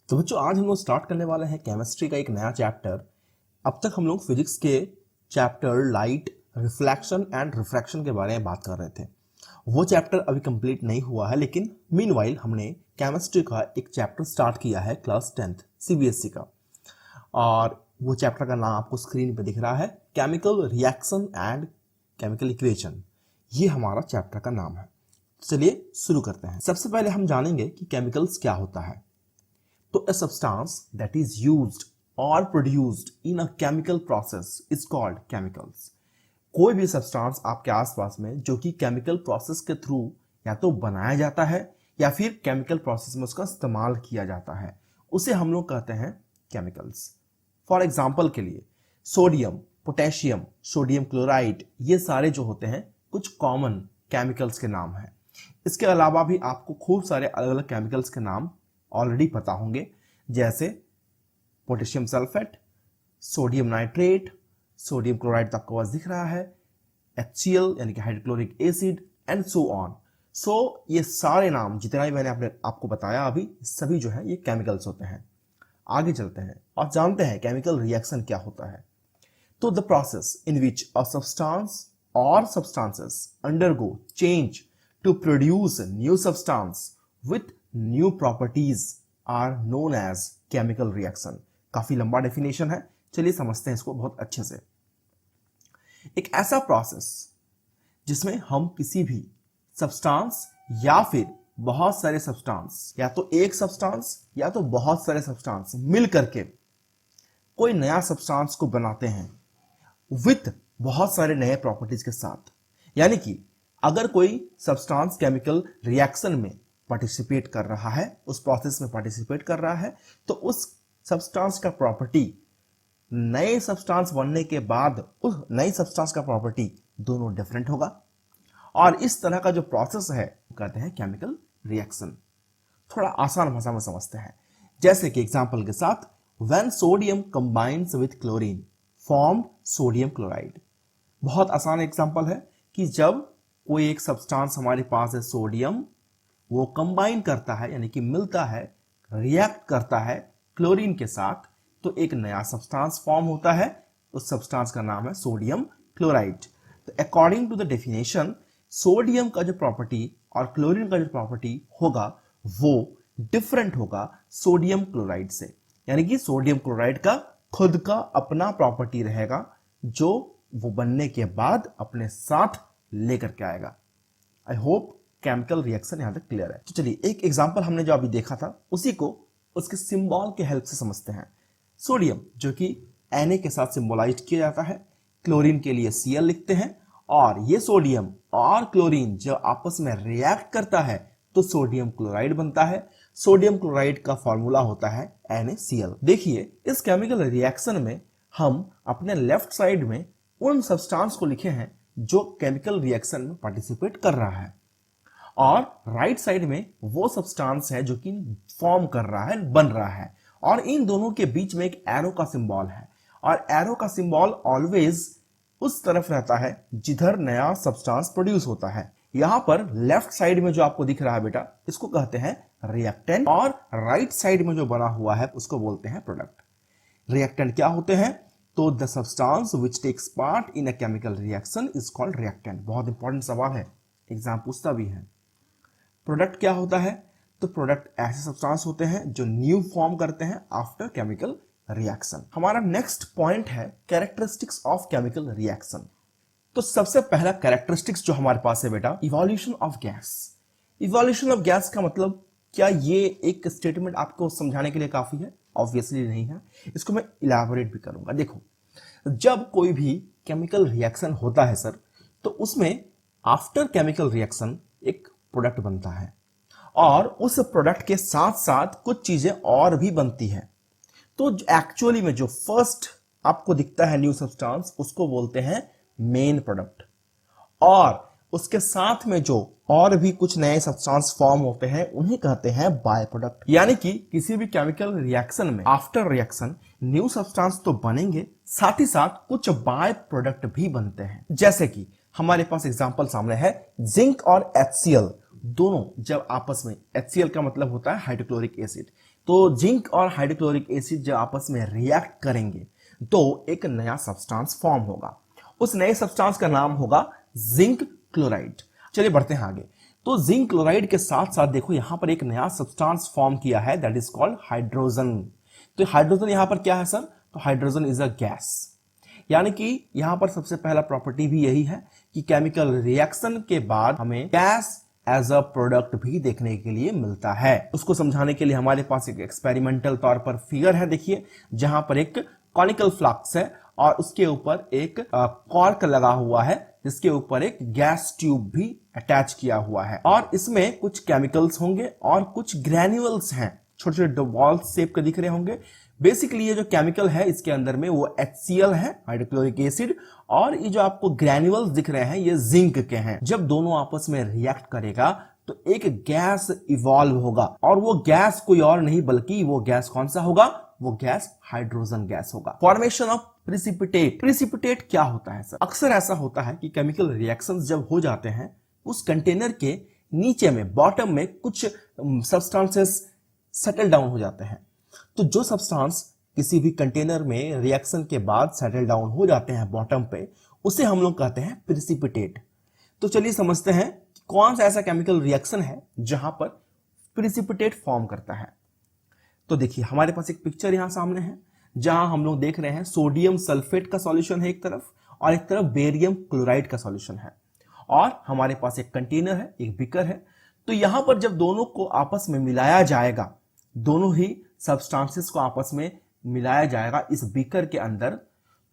तो बच्चों आज हम लोग स्टार्ट करने वाले हैं केमिस्ट्री का एक नया चैप्टर। अब तक हम लोग फिजिक्स के chapter light, reflection and refraction के बारे में बात कर रहे थे। वो चैप्टर अभी कंप्लीट नहीं हुआ है, लेकिन मीनवाइल हमने केमिस्ट्री का एक चैप्टर स्टार्ट किया है क्लास 10th सीबीएसई का, और वो चैप्टर का नाम आपको स्क्रीन पे दिख रहा है, chemical reaction and chemical equation. ये हमारा चैप्टर का नाम है। चलिए शुरू करते हैं। सबसे पहले हम जानेंगे कि केमिकल्स क्या होता है। तो a substance that is used or produced in a chemical process is called chemicals। कोई भी सब्सटेंस आपके आसपास में जो कि केमिकल प्रोसेस के थ्रू या तो बनाया जाता है या फिर केमिकल प्रोसेस में उसका इस्तेमाल किया जाता है, उसे हम लोग कहते हैं केमिकल्स। फॉर एग्जांपल के लिए सोडियम, पोटेशियम, सोडियम क्लोराइड, ये सारे जो होते हैं कुछ कॉमन केमिकल्स के नाम हैं। इसके अलावा भी आपको खूब सारे अलग अलग केमिकल्स के नाम ऑलरेडी पता होंगे, जैसे potassium sulphate, sodium nitrate, sodium chloride तो आपको पास दिख रहा है, HCl यानी कि hydrochloric acid and so on. So ये सारे नाम जितना भी मैंने आपको बताया अभी, सभी जो है ये केमिकल्स होते हैं। आगे चलते हैं और जानते हैं केमिकल रिएक्शन क्या होता है। तो the process in which a substance और substances undergo change to produce new substance with new properties are known as chemical reaction. काफी लंबा डेफिनेशन है, चलिए समझते हैं इसको बहुत अच्छे से। एक ऐसा प्रोसेस जिसमें हम किसी भी सब्सटेंस या फिर बहुत सारे सब्सटेंस, या तो एक सब्सटेंस या तो बहुत सारे सब्सटेंस मिल करके कोई नया सब्सटेंस को बनाते हैं विथ बहुत सारे नए प्रॉपर्टीज के साथ। यानी कि अगर कोई सब्सटेंस केमिकल रिएक्शन में पार्टिसिपेट कर रहा है, उस प्रोसेस में पार्टिसिपेट कर रहा है, तो उस सब्सटेंस का प्रॉपर्टी नए सब्सटेंस बनने के बाद उस नए सब्सटेंस का प्रॉपर्टी दोनों डिफरेंट होगा, और इस तरह का जो प्रोसेस है कहते हैं केमिकल रिएक्शन। थोड़ा आसान भाषा में समझते हैं, जैसे कि एग्जांपल के साथ, when sodium combines with chlorine formed sodium chloride. बहुत आसान एग्जांपल है कि जब कोई एक सब्सटेंस हमारे पास है सोडियम, वो कंबाइन करता है यानी कि मिलता है, रिएक्ट करता है क्लोरीन के साथ, तो एक नया सब्सटेंस फॉर्म होता है। उस सब्सटेंस का नाम है सोडियम क्लोराइड। तो according to the definition, sodium का जो प्रॉपर्टी और क्लोरीन का जो प्रॉपर्टी होगा वो डिफरेंट होगा सोडियम क्लोराइड से। यानी कि सोडियम क्लोराइड का खुद का अपना प्रॉपर्टी रहेगा जो वो बनने के बाद अपने साथ लेकर के आएगा। आई होप केमिकल रिएक्शन यहां तक क्लियर है। तो चलिए एक एग्जांपल हमने जो अभी देखा था उसी को उसके सिंबल के हेल्प से समझते हैं। सोडियम जो कि Na के साथ सिंबलाइज किया जाता है, क्लोरीन के लिए Cl लिखते हैं, और ये सोडियम और क्लोरीन जब आपस में रिएक्ट करता है तो सोडियम क्लोराइड बनता है। सोडियम क्लोराइड का फॉर्मूला होता है NaCl। देखिए इस केमिकल रिएक्शन में हम अपने लेफ्ट साइड में उन सब्सटेंस को लिखे हैं जो केमिकल रिएक्शन में पार्टिसिपेट कर रहा है, और राइट साइड में वो सब्सटेंस है जो कि फॉर्म कर रहा है, बन रहा है, और इन दोनों के बीच में एक एरो का सिंबल है, और एरो का सिंबल ऑलवेज उस तरफ रहता है जिधर नया सब्सटेंस प्रोड्यूस होता है। यहां पर लेफ्ट साइड में जो आपको दिख रहा है बेटा, इसको कहते हैं रिएक्टेंट, और राइट साइड में जो बना हुआ है उसको बोलते हैं प्रोडक्ट। रिएक्टेंट क्या होते हैं? तो the substance which takes part in a chemical reaction is called reactant. बहुत इंपॉर्टेंट सवाल है, एग्जाम पूछता भी है। प्रोडक्ट क्या होता है? तो प्रोडक्ट ऐसे सब्सटेंस होते हैं जो न्यू फॉर्म करते हैं आफ्टर केमिकल रिएक्शन। हमारा नेक्स्ट पॉइंट है कैरेक्टरिस्टिक्स ऑफ केमिकल रिएक्शन। तो सबसे पहला कैरेक्टरिस्टिक्स जो हमारे पास है बेटा, evolution of gas. Evolution of gas का मतलब क्या ये एक स्टेटमेंट आपको समझाने के लिए काफी है? ऑब्वियसली नहीं है, इसको मैं इलैबोरेट भी करूंगा। देखो, जब कोई भी केमिकल रिएक्शन होता है सर, तो उसमें आफ्टर केमिकल रिएक्शन एक प्रोडक्ट बनता है, और उस प्रोडक्ट के साथ साथ कुछ चीजें और भी बनती हैं। तो एक्चुअली में जो फर्स्ट आपको दिखता है न्यू सब्सटेंस, उसको बोलते हैं मेन प्रोडक्ट, और उसके साथ में जो और भी कुछ नए सब्सटेंस फॉर्म होते हैं उन्हें कहते हैं बाय प्रोडक्ट। यानी कि किसी भी केमिकल रिएक्शन में आफ्टर रिएक्शन न्यू सब्सटेंस तो बनेंगे, साथ ही साथ कुछ बाय प्रोडक्ट भी बनते हैं। जैसे कि हमारे पास एग्जांपल सामने है, जिंक और HCl दोनों जब आपस में, HCl का मतलब होता है हाइड्रोक्लोरिक एसिड, तो जिंक और हाइड्रोक्लोरिक एसिड जब आपस में रिएक्ट करेंगे तो एक नया सब्सटेंस फॉर्म होगा। उस नए सब्सटेंस का नाम होगा जिंक क्लोराइड। चलिए बढ़ते हैं आगे। तो जिंक क्लोराइड के साथ साथ देखो यहां पर एक नया सब्सटेंस फॉर्म किया है, दैट इज कॉल्ड हाइड्रोजन। तो हाइड्रोजन यहां पर क्या है सर? तो हाइड्रोजन इज अ गैस, यानी कि यहां पर सबसे पहला प्रॉपर्टी भी यही है कि केमिकल रिएक्शन के बाद हमें गैस एज अ प्रोडक्ट भी देखने के लिए मिलता है। उसको समझाने के लिए हमारे पास एक एक्सपेरिमेंटल तौर पर फिगर है, देखिए, जहां पर एक कॉनिकल फ्लास्क है और उसके ऊपर एक कॉर्क लगा हुआ है जिसके ऊपर एक गैस ट्यूब भी अटैच किया हुआ है और इसमें कुछ केमिकल्स होंगे और कुछ ग्रैन्युअल्स हैं, छोटे छोटे बॉल शेप के दिख रहे होंगे। बेसिकली ये जो केमिकल है इसके अंदर में वो HCl है, हाइड्रोक्लोरिक एसिड, और ये जो आपको ग्रैन्युअल्स दिख रहे हैं ये जिंक के हैं। जब दोनों आपस में रिएक्ट करेगा तो एक गैस इवॉल्व होगा और वो गैस कोई और नहीं बल्कि वो गैस कौन सा होगा? वो गैस हाइड्रोजन गैस होगा। Formation of precipitate. प्रिसिपिटेट क्या होता है सर? अक्सर ऐसा होता है कि केमिकल रिएक्शंस जब हो जाते हैं उस कंटेनर के नीचे में, बॉटम में कुछ सब्सटेंसेस सेटल डाउन हो जाते हैं। तो जो सब्सटेंस किसी भी कंटेनर में रिएक्शन के बाद सेटल डाउन हो जाते हैं बॉटम पे, उसे हम लोग कहते हैं प्रिसिपिटेट। तो चलिए समझते हैं कि कौन सा ऐसा केमिकल रिएक्शन है जहां पर प्रिसिपिटेट फॉर्म करता है। तो देखिए हमारे पास एक पिक्चर यहां सामने है जहां हम लोग देख रहे हैं सोडियम सल्फेट का सॉल्यूशन है एक तरफ और एक तरफ बेरियम क्लोराइड का सॉल्यूशन है और हमारे पास एक कंटेनर है, एक बीकर है। तो यहां पर जब दोनों को आपस में मिलाया जाएगा, दोनों ही सब्सटेंसेस को आपस में मिलाया जाएगा इस बीकर के अंदर,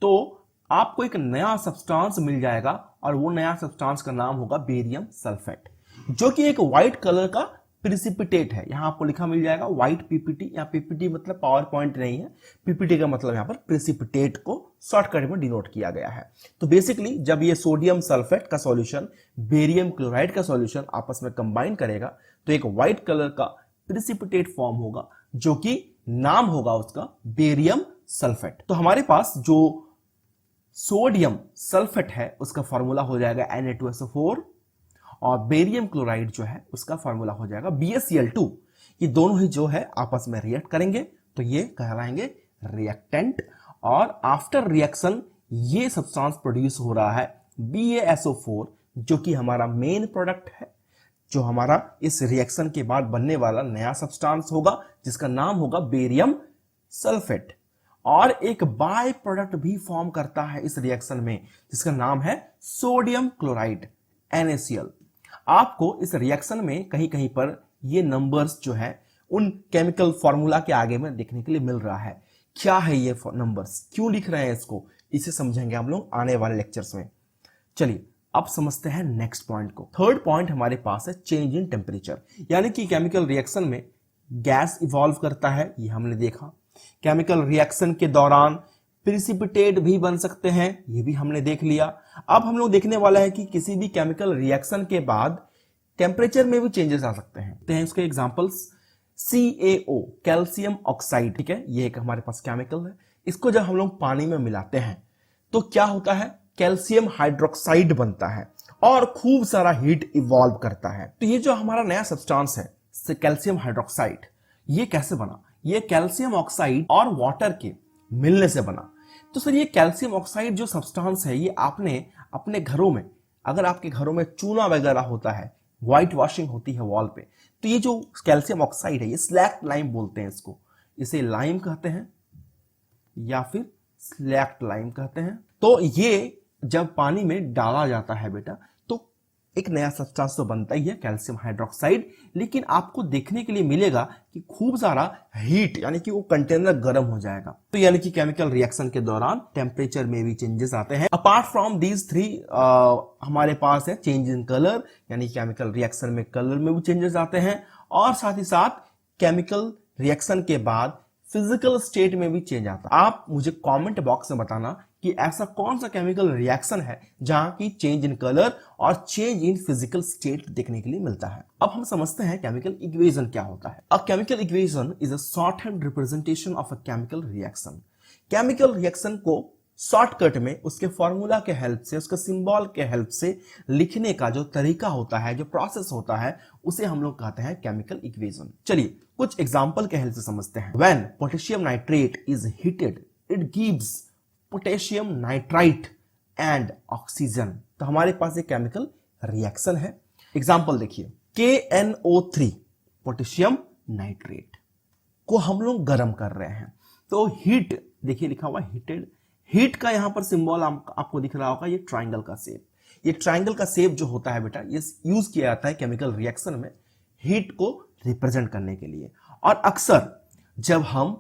तो आपको एक नया सब्सटेंस मिल जाएगा और वो नया सब्सटेंस का नाम होगा बेरियम सल्फेट, जो कि एक व्हाइट कलर का प्रिसिपिटेट है। यहां आपको लिखा मिल जाएगा व्हाइट पीपीटी, या पीपीटी मतलब पावर पॉइंट नहीं है, पीपीटी का मतलब यहां पर प्रिसिपिटेट को शॉर्टकट में डिनोट किया गया है। तो बेसिकली जब ये सोडियम सल्फेट का सॉल्यूशन बेरियम क्लोराइड का सॉल्यूशन आपस में कंबाइन करेगा तो एक व्हाइट कलर का प्रिसिपिटेट फॉर्म होगा जो कि नाम होगा उसका बेरियम सल्फेट। तो हमारे पास जो सोडियम सल्फेट है उसका फॉर्मूला हो जाएगा Na2SO4 और बेरियम क्लोराइड जो है उसका फॉर्मूला हो जाएगा BaCl2। ये दोनों ही जो है आपस में रिएक्ट करेंगे तो ये कहलाएंगे रिएक्टेंट और आफ्टर रिएक्शन ये सब्सटेंस प्रोड्यूस हो रहा है BaSO4 जो कि हमारा मेन प्रोडक्ट है, जो हमारा इस रिएक्शन के बाद बनने वाला नया सब्सटेंस होगा जिसका नाम होगा बेरियम सल्फेट। और एक बाय प्रोडक्ट भी फॉर्म करता है इस रिएक्शन में जिसका नाम है सोडियम क्लोराइड NaCl। आपको इस रिएक्शन में कहीं कहीं पर ये नंबर्स जो है उन केमिकल फॉर्मूला के आगे में देखने के लिए मिल रहा है। क्या है ये नंबर्स, क्यों लिख रहे हैं इसको, इसे समझेंगे हम लोग आने वाले लेक्चर्स में। चलिए अब समझते हैं नेक्स्ट पॉइंट को। थर्ड पॉइंट हमारे पास है चेंज इन टेम्परेचर, यानी कि केमिकल रिएक्शन में गैस इवॉल्व करता है, ये हमने देखा। केमिकल रिएक्शन के दौरान प्रिसिपिटेट भी बन सकते हैं, ये भी हमने देख लिया। अब हम लोग देखने वाला है कि किसी भी केमिकल रिएक्शन के बाद टेम्परेचर में भी चेंजेस आ सकते हैं। तो हैं इसके एग्जांपल्स CaO कैल्शियम ऑक्साइड, ठीक है, ये एक हमारे पास केमिकल है। इसको जब हम लोग पानी में मिलाते हैं तो क्या होता है, कैल्शियम हाइड्रोक्साइड बनता है और खूब सारा हीट इवॉल्व करता है। तो ये जो हमारा नया सब्सटेंस है कैल्शियम हाइड्रोक्साइड, ये कैसे बना? ये कैल्शियम ऑक्साइड और वाटर के मिलने से बना। तो सर ये कैल्शियम ऑक्साइड जो सब्सटेंस है ये आपने अपने घरों में, अगर आपके घरों में चूना वगैरह होता है, व्हाइट वॉशिंग होती है वॉल पे, तो ये जो कैल्शियम ऑक्साइड है ये स्लैक्ट लाइम बोलते हैं इसको, इसे लाइम कहते हैं या फिर स्लैक्ट लाइम कहते हैं। तो ये जब पानी में डाला जाता है बेटा तो एक नया सब्सटेंस तो बनता ही है कैल्शियम हाइड्रोक्साइड, लेकिन आपको देखने के लिए मिलेगा कि खूब सारा हीट, यानी कि वो कंटेनर गर्म हो जाएगा। तो यानी कि केमिकल रिएक्शन के दौरान टेम्परेचर में भी चेंजेस आते हैं। अपार्ट फ्रॉम दीज थ्री हमारे पास है चेंज इन कलर, यानी केमिकल रिएक्शन में कलर में भी चेंजेस आते हैं और साथ ही साथ केमिकल रिएक्शन के बाद फिजिकल स्टेट में भी चेंज आता है। आप मुझे कमेंट बॉक्स में बताना कि ऐसा कौन सा केमिकल रिएक्शन है जहां की चेंज इन कलर और चेंज इन फिजिकल स्टेट देखने के लिए मिलता है। अब हम समझते हैं केमिकल इक्वेशन क्या होता है। A chemical equation is a short hand representation of a chemical reaction. Chemical reaction को शॉर्टकट में उसके फॉर्मूला के हेल्प से, उसके सिंबल के हेल्प से लिखने का जो तरीका होता है, जो प्रोसेस होता है, उसे हम लोग कहते हैं केमिकल इक्वेशन। चलिए कुछ एग्जांपल के हेल्प से समझते हैं। When potassium nitrate is heated it gives potassium nitrite and oxygen. तो हमारे पास एक केमिकल रिएक्शन है। एग्जांपल देखिए, KNO3 पोटेशियम नाइट्रेट को हम लोग गर्म कर रहे हैं। तो हीट देखिए लिखा हुआ हीटेड, हीट का यहां पर सिंबल आपको दिख रहा होगा, ये ट्राइंगल का शेप। ये ट्राइंगल का शेप जो होता है बेटा, ये यूज किया जाता है केमिकल रिएक्शन में हीट को रिप्रेजेंट करने के लिए। और अक्सर जब हम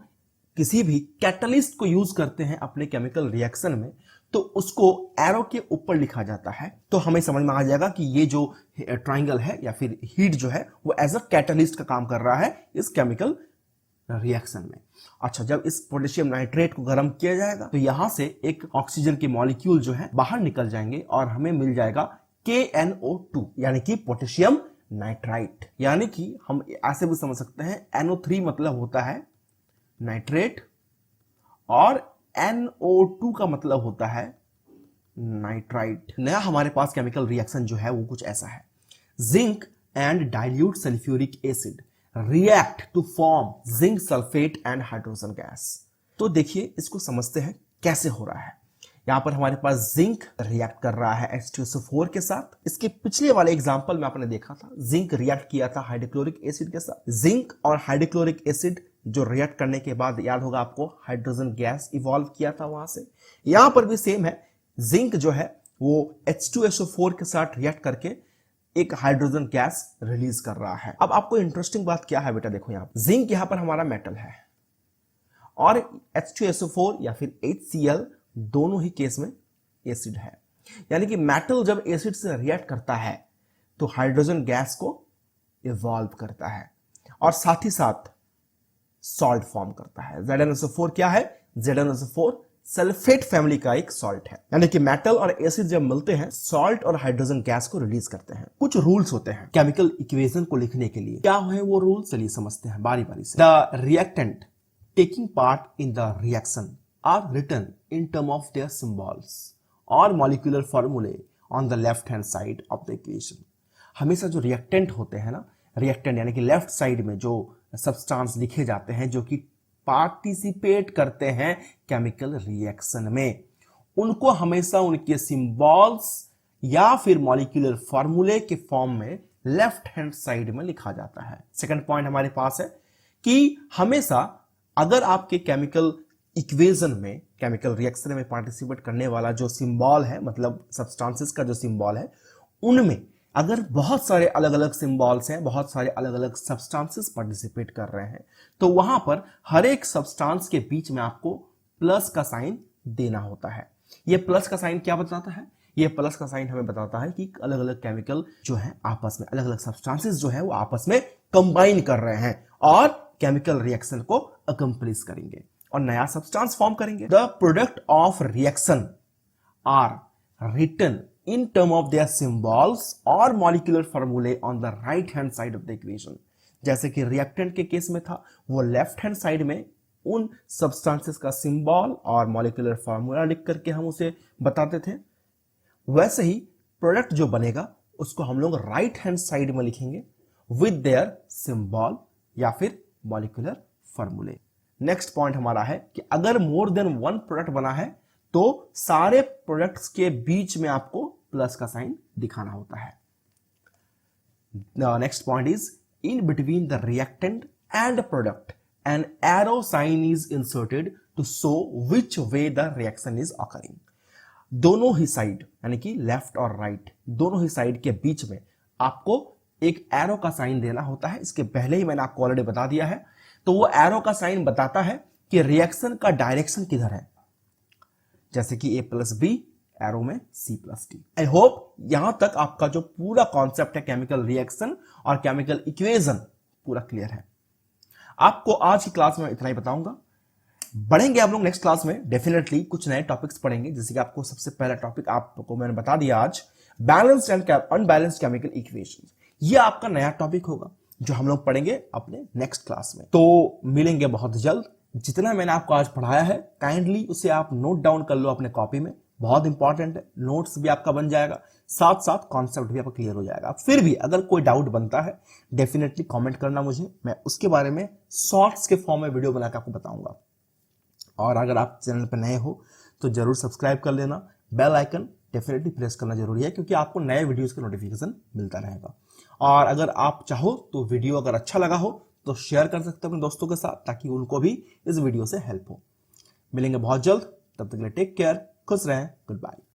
किसी भी कैटलिस्ट को यूज करते हैं अपने केमिकल रिएक्शन में, तो उसको एरो के ऊपर लिखा जाता है। तो हमें समझ में आ जाएगा कि ये जो ट्राइंगल है या फिर हीट जो है वो एज अ कैटलिस्ट का काम कर रहा है इस केमिकल रिएक्शन में। अच्छा, जब इस पोटेशियम नाइट्रेट को गर्म किया जाएगा तो यहां से एक ऑक्सीजन के मॉलिक्यूल जो है बाहर निकल जाएंगे और हमें मिल जाएगा KNO2 यानी कि पोटेशियम नाइट्राइट। यानी कि हम ऐसे भी समझ सकते हैं NO3 मतलब होता है नाइट्रेट और NO2 का मतलब होता है नाइट्राइट। नया हमारे पास केमिकल रिएक्शन जो है वो कुछ ऐसा है। Zinc and dilute sulphuric acid react to form zinc sulphate and hydrogen gas. तो देखिए इसको समझते हैं कैसे हो रहा है। यहां पर हमारे पास जिंक रिएक्ट कर रहा है H2SO4 के साथ। इसके पिछले वाले एग्जांपल में आपने देखा था जिंक रिएक्ट किया था हाइड्रोक्लोरिक एसिड के साथ। जिंक और हाइड्रोक्लोरिक एसिड जो रिएक्ट करने के बाद याद होगा आपको हाइड्रोजन गैस इवॉल्व किया था वहां से। यहां पर भी सेम है, जिंक जो है वो H2SO4 के साथ रिएक्ट करके एक हाइड्रोजन गैस रिलीज कर रहा है। अब आपको इंटरेस्टिंग बात क्या है बेटा, देखो यहां जिंक यहां पर हमारा मेटल है और H2SO4 या फिर HCl दोनों ही केस में एसिड है। यानी कि मेटल जब एसिड से रिएक्ट करता है तो हाइड्रोजन गैस को इवॉल्व करता है और साथ ही साथ सॉल्ट फॉर्म करता है। ZnSO4 क्या है? ZnSO4 सल्फेट फैमिली का एक सॉल्ट है। यानी कि मेटल और एसिड जब मिलते हैं सॉल्ट और हाइड्रोजन गैस को रिलीज करते हैं। कुछ रूल्स होते हैं केमिकल इक्वेशन को लिखने के लिए। क्या है वो रूल, चलिए समझते हैं बारी बारी से। The reactant taking part in the reaction are written in term of their symbols और मॉलिक्यूलर फॉर्मूले on the left hand side of the equation. हमेशा जो रिएक्टेंट होते हैं ना, रिएक्टेंट यानी कि लेफ्ट साइड में जो सब्सटेंस लिखे जाते हैं जो कि पार्टिसिपेट करते हैं केमिकल रिएक्शन में, उनको हमेशा उनके सिंबल्स या फिर मॉलिक्यूलर फॉर्मूले के फॉर्म में लेफ्ट हैंड साइड में लिखा जाता है। सेकंड पॉइंट हमारे पास है कि हमेशा अगर आपके केमिकल इक्वेशन में, केमिकल रिएक्शन में पार्टिसिपेट करने वाला जो सिंबल है, मतलब सब्सटेंसेस का जो सिंबल है, उनमें अगर बहुत सारे अलग अलग सिंबल्स हैं, बहुत सारे अलग अलग सब्सटेंसेस पार्टिसिपेट कर रहे हैं, तो वहां पर हर एक सब्सटेंस के बीच में आपको प्लस का साइन देना होता है। ये प्लस का साइन क्या बताता है? ये प्लस का साइन हमें बताता है कि अलग अलग केमिकल जो है आपस में, अलग अलग सब्सटेंसेस जो है वो आपस में कंबाइन कर रहे हैं और केमिकल रिएक्शन को अकम्प्लिश करेंगे और नया सब्सटेंस फॉर्म करेंगे। The product of reaction are written in term of their symbols or molecular formulae on the right hand side of the equation। जैसे कि रिएक्टेंट के केस में था, वो लेफ्ट हैंड साइड में उन सब्सटेंसेस का सिंबल और मॉलिक्यूलर फार्मूला लिख करके हम उसे बताते थे, वैसे ही प्रोडक्ट जो बनेगा उसको हम लोग राइट हैंड साइड में लिखेंगे विद देयर सिंबल या फिर मॉलिक्यूलर फार्मूले। नेक्स्ट पॉइंट हमारा है कि अगर मोर देन वन प्रोडक्ट बना है तो सारे प्रोडक्ट्स के बीच में आपको प्लस का साइन दिखाना होता है। Next point is in between the reactant and product an arrow sign is inserted to show which way the reaction is occurring. दोनों ही साइड यानी कि लेफ्ट और राइट दोनों ही साइड के बीच में आपको एक एरो का साइन देना होता है। इसके पहले ही मैंने आपको ऑलरेडी बता दिया है। तो वो एरो का साइन बताता है कि रिएक्शन का डायरेक्शन किधर है, जैसे कि A+B एरो में C+D। आई होप यहां तक आपका जो पूरा कॉन्सेप्ट है केमिकल रिएक्शन और केमिकल इक्वेशन पूरा क्लियर है। आपको आज की क्लास में इतना ही बताऊंगा। बढ़ेंगे हम लोग नेक्स्ट क्लास में, डेफिनेटली कुछ नए टॉपिक्स पढ़ेंगे। जैसे कि आपको सबसे पहला टॉपिक आपको मैंने बता दिया आज, balanced and unbalanced chemical equation. ये आपका नया टॉपिक होगा। जो हम लोग पढ़ेंगे अपने नेक्स्ट क्लास में। तो मिलेंगे बहुत जल्द। जितना मैंने आपको आज पढ़ाया है काइंडली उसे आप नोट डाउन कर लो अपने कॉपी में, बहुत इंपॉर्टेंट है। नोट्स भी आपका बन जाएगा, साथ साथ कॉन्सेप्ट भी आपका क्लियर हो जाएगा। फिर भी अगर कोई डाउट बनता है डेफिनेटली कमेंट करना मुझे, मैं उसके बारे में शॉर्ट्स के फॉर्म में वीडियो बनाकर आपको बताऊंगा। और अगर आप चैनल पर नए हो तो जरूर सब्सक्राइब कर लेना, बेल आइकन डेफिनेटली प्रेस करना जरूरी है, क्योंकि आपको नए वीडियोस का नोटिफिकेशन मिलता रहेगा। और अगर आप चाहो तो वीडियो अगर अच्छा लगा हो तो शेयर कर सकते हो अपने दोस्तों के साथ, ताकि उनको भी इस वीडियो से हेल्प हो। मिलेंगे बहुत जल्द, तब तक के लिए टेक केयर, खुश रहें, गुड बाय।